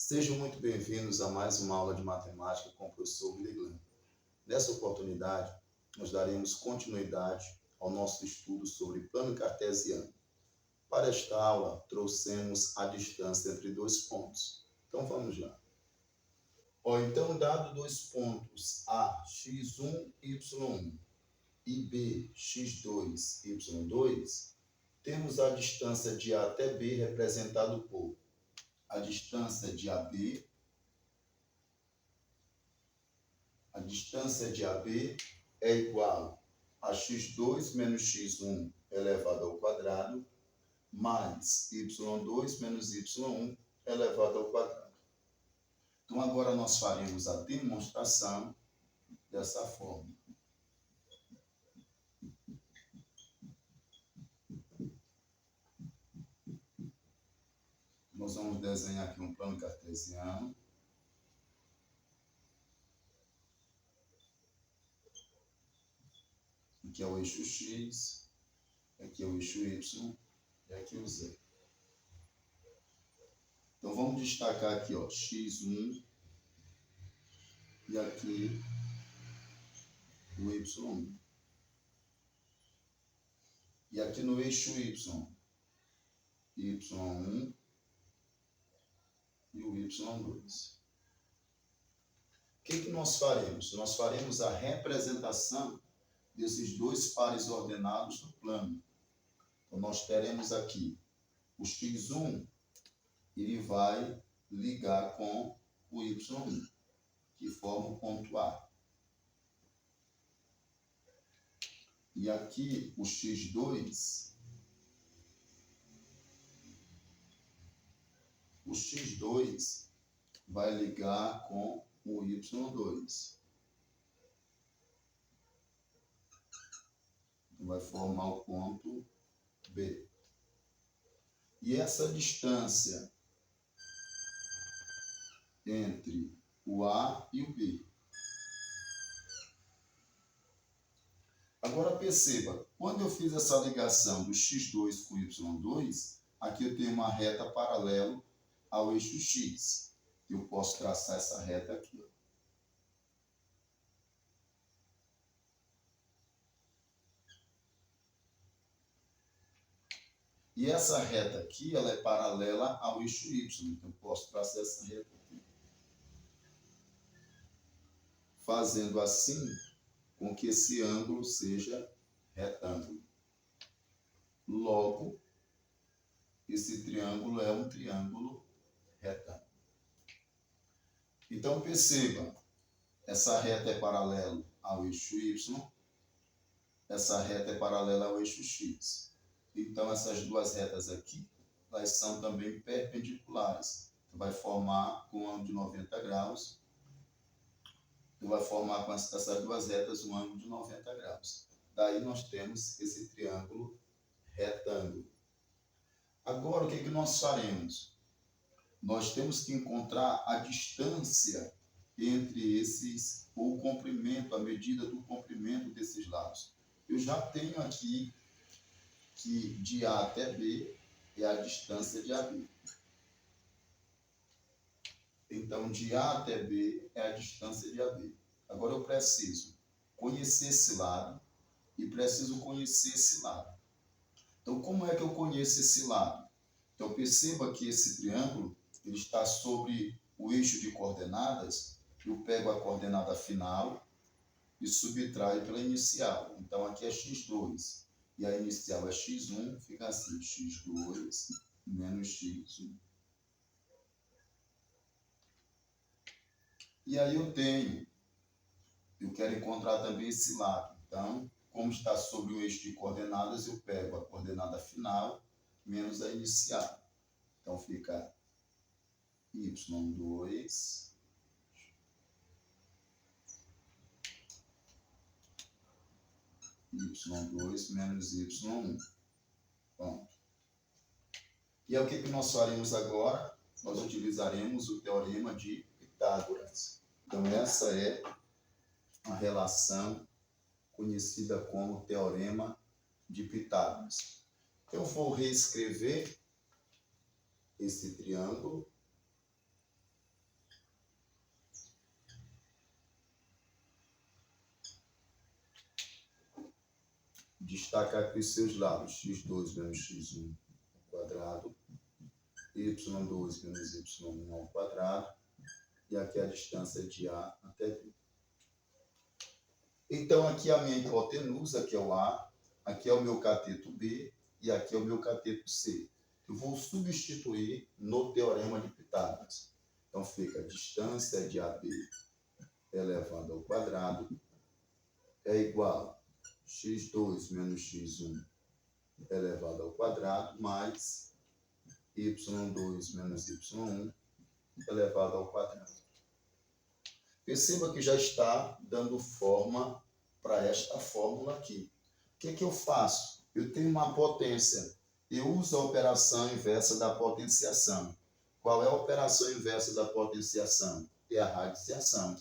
Sejam muito bem-vindos a mais uma aula de matemática com o professor William. Nessa oportunidade, nós daremos continuidade ao nosso estudo sobre plano cartesiano. Para esta aula, trouxemos a distância entre dois pontos. Então, vamos lá. Então, dado dois pontos A, x1, y1 e B, x2, y2, temos a distância de A até B representado por a distância de AB é igual a x2 menos x1 elevado ao quadrado mais y2 menos y1 elevado ao quadrado. Então, agora nós faremos a demonstração dessa forma. Nós vamos desenhar aqui um plano cartesiano. Aqui é o eixo X, aqui é o eixo Y e aqui o Z. Então, vamos destacar aqui, ó, X1 e aqui o Y1. E aqui no eixo Y, Y1 e o Y2. O que nós faremos? Nós faremos a representação desses dois pares ordenados do plano. Então, nós teremos aqui o x1, ele vai ligar com o y1, que forma o ponto A. E aqui o x2, vai ligar com o y2. Vai formar o ponto B. E essa distância entre o A e o B. Agora perceba, quando eu fiz essa ligação do x2 com o y2, aqui eu tenho uma reta paralela ao eixo X. Eu posso traçar essa reta aqui. E essa reta aqui, ela é paralela ao eixo Y. Então, eu posso traçar essa reta aqui. Fazendo assim com que esse ângulo seja retângulo. Logo, esse triângulo é um triângulo retângulo. Então, perceba, essa reta é paralela ao eixo Y, essa reta é paralela ao eixo X. Então, essas duas retas aqui, elas são também perpendiculares. Então, vai formar com um ângulo de 90 graus. Então, vai formar com essas duas retas um ângulo de 90 graus. Daí, nós temos esse triângulo retângulo. Agora, o que nós faremos? Nós temos que encontrar a distância entre esses, ou o comprimento, a medida do comprimento desses lados. Eu já tenho aqui que de A até B é a distância de AB. Então, de A até B é a distância de AB. Agora, eu preciso conhecer esse lado e preciso conhecer esse lado. Então, como é que eu conheço esse lado? Então, perceba que esse triângulo ele está sobre o eixo de coordenadas. Eu pego a coordenada final e subtraio pela inicial. Então, aqui é x2. E a inicial é x1, fica assim, x2 menos x1. E aí eu quero encontrar também esse lado. Então, como está sobre o eixo de coordenadas, eu pego a coordenada final menos a inicial. Então, fica y2 menos y1. Pronto. E é o que nós faremos agora? Nós utilizaremos o teorema de Pitágoras. Então, essa é a relação conhecida como teorema de Pitágoras. Eu vou reescrever esse triângulo destacar aqui os seus lados, x2 menos x1 ao quadrado, y2 menos y1 ao quadrado, e aqui a distância de A até B. Então, aqui a minha hipotenusa, que é o A, aqui é o meu cateto B, e aqui é o meu cateto C. Eu vou substituir no teorema de Pitágoras. Então, fica a distância de AB elevado ao quadrado é igual a x2 menos x1 elevado ao quadrado mais y2 menos y1 elevado ao quadrado. Perceba que já está dando forma para esta fórmula aqui. O que eu faço? Eu tenho uma potência. Eu uso a operação inversa da potenciação. Qual é a operação inversa da potenciação? É a radiciação.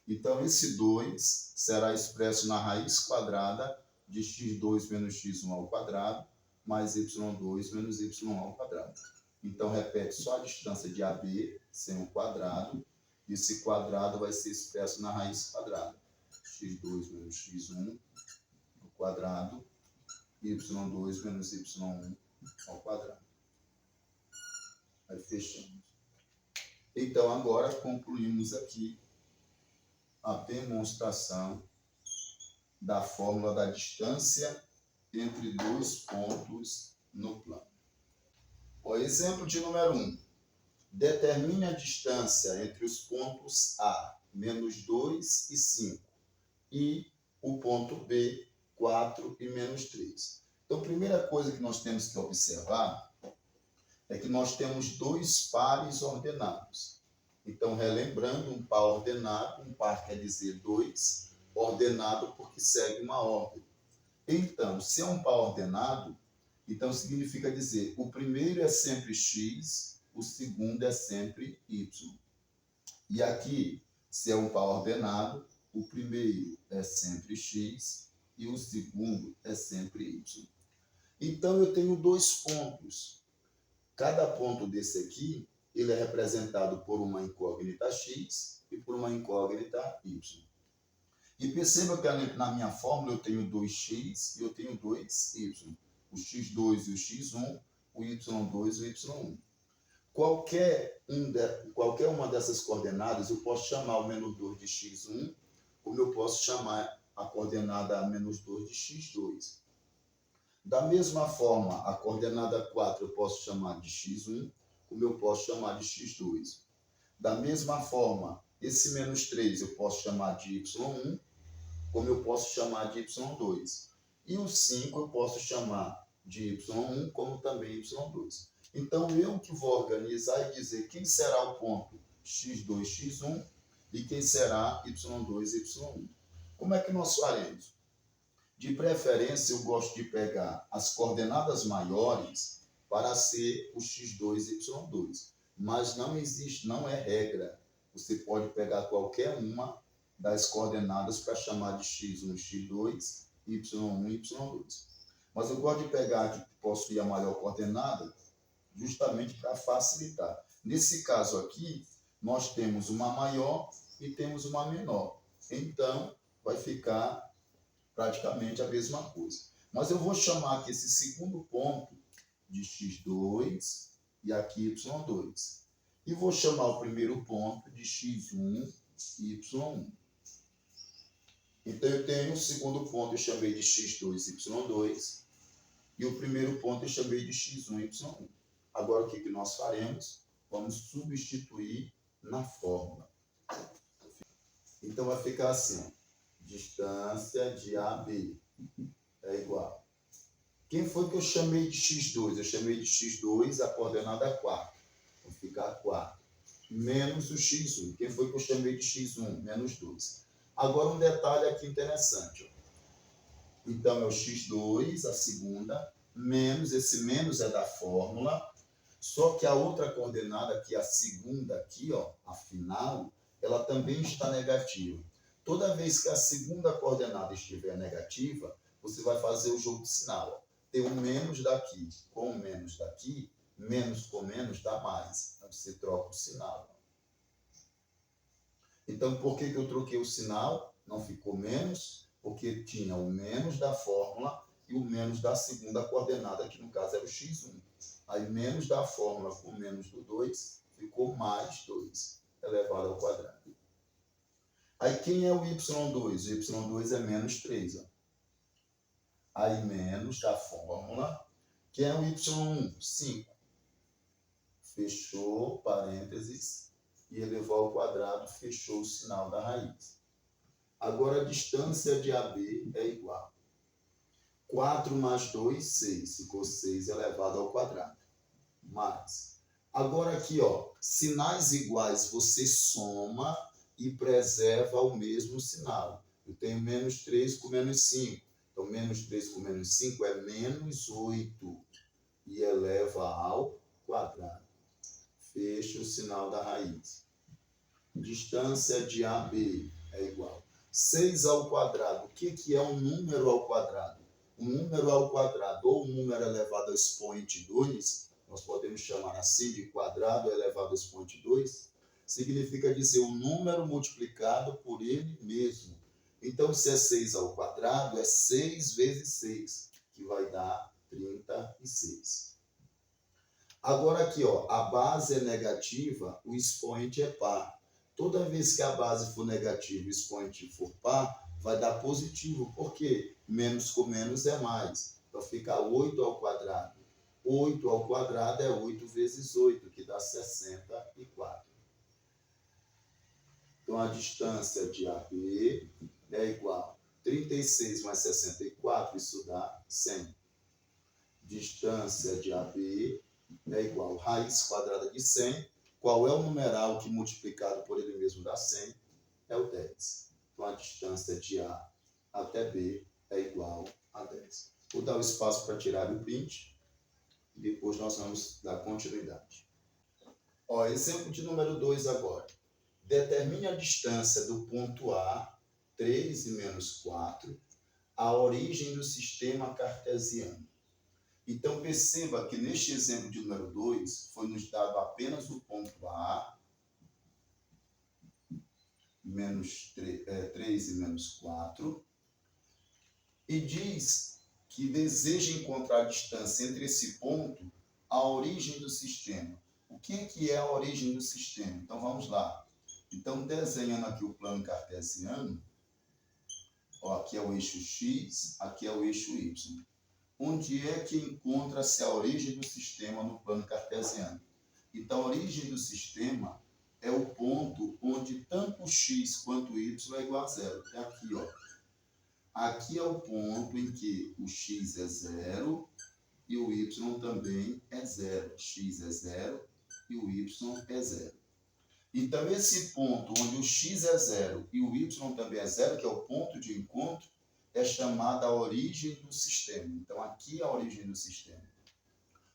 Então, esse 2 será expresso na raiz quadrada de x2 menos x1 ao quadrado, mais y2 menos y1 ao quadrado. Então, repete só a distância de AB sem o quadrado. Esse quadrado vai ser expresso na raiz quadrada. x2 menos x1 ao quadrado, y2 menos y1 ao quadrado. Aí fechamos. Então, agora concluímos aqui a demonstração da fórmula da distância entre dois pontos no plano. O exemplo de número 1. Determine a distância entre os pontos A, menos 2 e 5, e o ponto B, 4 e menos 3. Então, a primeira coisa que nós temos que observar é que nós temos dois pares ordenados. Então, relembrando, um par ordenado, um par quer dizer 2, ordenado porque segue uma ordem. Então, se é um par ordenado, então significa dizer, o primeiro é sempre x, o segundo é sempre y. E aqui, se é um par ordenado, o primeiro é sempre x e o segundo é sempre y. Então, eu tenho dois pontos. Cada ponto desse aqui, ele é representado por uma incógnita x e por uma incógnita y. E perceba que na minha fórmula eu tenho 2x e eu tenho 2y. O x2 e o x1, o y2 e o y1. Qualquer uma dessas coordenadas, eu posso chamar o menos 2 de x1, como eu posso chamar a coordenada menos 2 de x2. Da mesma forma, a coordenada 4 eu posso chamar de x1, como eu posso chamar de x2. Da mesma forma, esse menos 3 eu posso chamar de y1, como eu posso chamar de y2. E o 5 eu posso chamar de y1, como também y2. Então, eu que vou organizar e dizer quem será o ponto x2, x1 e quem será y2 e y1. Como é que nós faremos? De preferência, eu gosto de pegar as coordenadas maiores para ser o x2 e y2. Mas não é regra. Você pode pegar qualquer uma das coordenadas para chamar de x1, x2, y1 e y2. Mas eu gosto de pegar a que possui a maior coordenada, justamente para facilitar. Nesse caso aqui, nós temos uma maior e temos uma menor. Então, vai ficar praticamente a mesma coisa. Mas eu vou chamar aqui esse segundo ponto de x2 e aqui y2. E vou chamar o primeiro ponto de x1 e y1. Então, eu tenho o segundo ponto, eu chamei de x2 e y2. E o primeiro ponto eu chamei de x1 e y1. Agora, o que nós faremos? Vamos substituir na fórmula. Então, vai ficar assim. Distância de AB é igual. Quem foi que eu chamei de x2? Eu chamei de x2 a coordenada 4. Vai ficar 4. Menos o x1. Quem foi que eu chamei de x1? Menos 2. Agora, um detalhe aqui interessante. Então, é o x2, a segunda, menos, esse menos é da fórmula, só que a outra coordenada, que é a segunda aqui, ó, a final, ela também está negativa. Toda vez que a segunda coordenada estiver negativa, você vai fazer o jogo de sinal. Ó. Tem um menos daqui com o menos daqui, menos com menos dá mais. Então, você troca o sinal. Então, por que eu troquei o sinal? Não ficou menos, porque tinha o menos da fórmula e o menos da segunda coordenada, que no caso era o x1. Aí menos da fórmula com menos do 2, ficou mais 2 elevado ao quadrado. Aí quem é o y2? O y2 é menos 3. Ó. Aí menos da fórmula. Quem é o y1? 5. Fechou, parênteses, e elevou ao quadrado, fechou o sinal da raiz. Agora a distância de AB é igual. 4 mais 2, 6. Ficou 6 elevado ao quadrado. Mais. Agora aqui, ó, sinais iguais você soma e preserva o mesmo sinal. Eu tenho menos 3 com menos 5. Então, menos 3 com menos 5 é menos 8. E eleva ao quadrado. Fecha o sinal da raiz. Distância de AB é igual. 6 ao quadrado. O que é um número ao quadrado? Um número ao quadrado ou um número elevado ao expoente 2, nós podemos chamar assim de quadrado elevado ao expoente 2, significa dizer um número multiplicado por ele mesmo. Então, se é 6 ao quadrado, é 6 vezes 6, que vai dar 36. Agora aqui, ó, a base é negativa, o expoente é par. Toda vez que a base for negativa e o expoente for par, vai dar positivo. Por quê? Menos com menos é mais. Então fica 8 ao quadrado. 8 ao quadrado é 8 vezes 8, que dá 64. Então a distância de AB é igual a 36 mais 64, isso dá 100. Distância de AB é igual a raiz quadrada de 100. Qual é o numeral que multiplicado por ele mesmo dá 100? É o 10. Então a distância de A até B é igual a 10. Vou dar o espaço para tirar o print e depois nós vamos dar continuidade. Ó, exemplo de número 2 agora. Determine a distância do ponto A, 3 e menos 4, à origem do sistema cartesiano. Então, perceba que neste exemplo de número 2, foi nos dado apenas o ponto A, menos 3 e menos 4, e diz que deseja encontrar a distância entre esse ponto, a origem do sistema. O que é a origem do sistema? Então, vamos lá. Então, desenhando aqui o plano cartesiano, ó, aqui é o eixo X, aqui é o eixo Y. Onde é que encontra-se a origem do sistema no plano cartesiano? Então, a origem do sistema é o ponto onde tanto o x quanto o y é igual a zero. É aqui, ó. Aqui é o ponto em que o x é zero e o y também é zero. X é zero e o y é zero. Então, esse ponto onde o x é zero e o y também é zero, que é o ponto de encontro, é chamada a origem do sistema. Então, aqui é a origem do sistema.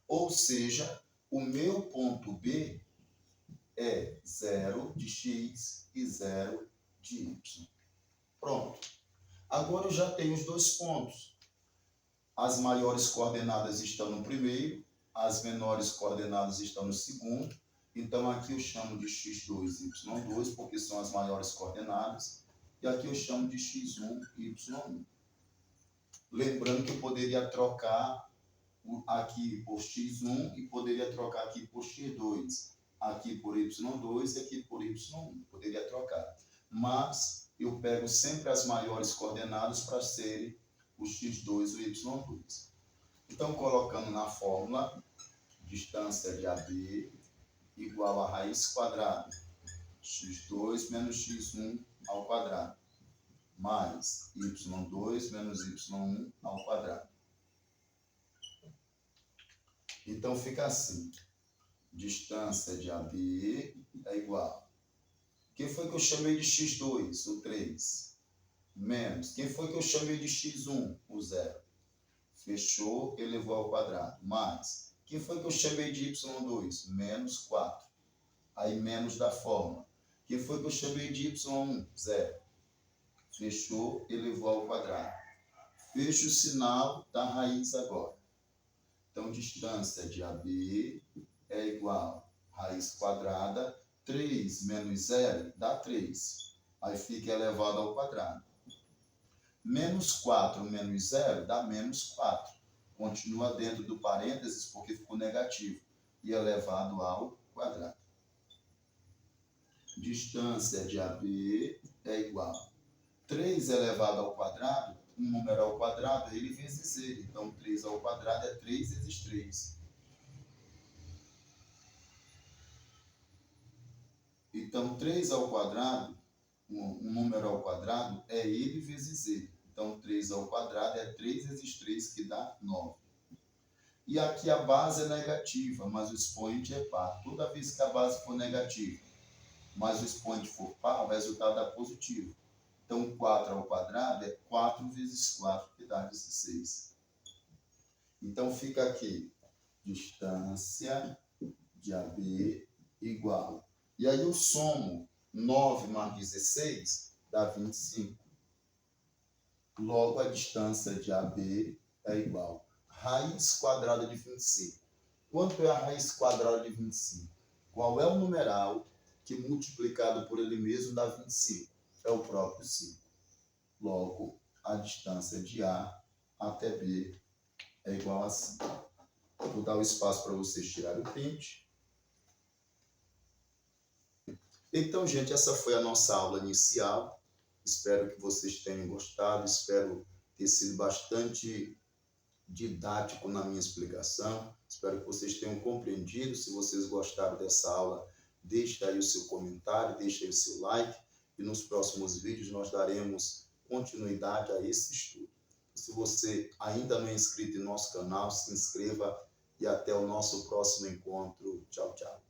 Ou seja, o meu ponto B é 0 de x e 0 de y. Pronto. Agora eu já tenho os dois pontos. As maiores coordenadas estão no primeiro, as menores coordenadas estão no segundo. Então, aqui eu chamo de x2 e y2, porque são as maiores coordenadas. E aqui eu chamo de x1 e y1. Lembrando que eu poderia trocar aqui por x1 e poderia trocar aqui por x2. Aqui por y2 e aqui por y1. Poderia trocar. Mas eu pego sempre as maiores coordenadas para serem o x2 e o y2. Então, colocando na fórmula, distância de AB igual a raiz quadrada, x2 menos x1 ao quadrado, mais y2 menos y1 ao quadrado. Então, fica assim. Distância de AB é igual. Quem foi que eu chamei de x2? O 3. Menos. Quem foi que eu chamei de x1? O 0. Fechou, elevou ao quadrado. Mais. Quem foi que eu chamei de y2? Menos 4. Aí, menos da fórmula. Quem foi que eu chamei de y1? 0. Fechou, elevou ao quadrado. Fecha o sinal da raiz agora. Então, distância de AB é igual a raiz quadrada, 3 menos 0 dá 3. Aí fica elevado ao quadrado. Menos 4 menos 0 dá menos 4. Continua dentro do parênteses porque ficou negativo. E elevado ao quadrado. Distância de AB é igual. 3 elevado ao quadrado, um número ao quadrado, ele vezes ele. Então, 3 ao quadrado é 3 vezes 3. Então, 3 ao quadrado, um número ao quadrado, é ele vezes ele. Então, 3 ao quadrado é 3 vezes 3, que dá 9. E aqui a base é negativa, mas o expoente é par. Toda vez que a base for negativa, mas o expoente for par, o resultado dá positivo. Então, 4 ao quadrado é 4 vezes 4, que dá 16. Então, fica aqui, distância de AB igual. E aí eu somo 9 mais 16, dá 25. Logo, a distância de AB é igual. Raiz quadrada de 25. Quanto é a raiz quadrada de 25? Qual é o numeral que multiplicado por ele mesmo dá 25? É o próprio 5. Logo, a distância de A até B é igual a 5. Vou dar o espaço para vocês tirarem o print. Então, gente, essa foi a nossa aula inicial. Espero que vocês tenham gostado. Espero ter sido bastante didático na minha explicação. Espero que vocês tenham compreendido. Se vocês gostaram dessa aula, deixe aí o seu comentário, deixe aí o seu like. E nos próximos vídeos nós daremos continuidade a esse estudo. Se você ainda não é inscrito em nosso canal, se inscreva e até o nosso próximo encontro. Tchau, tchau.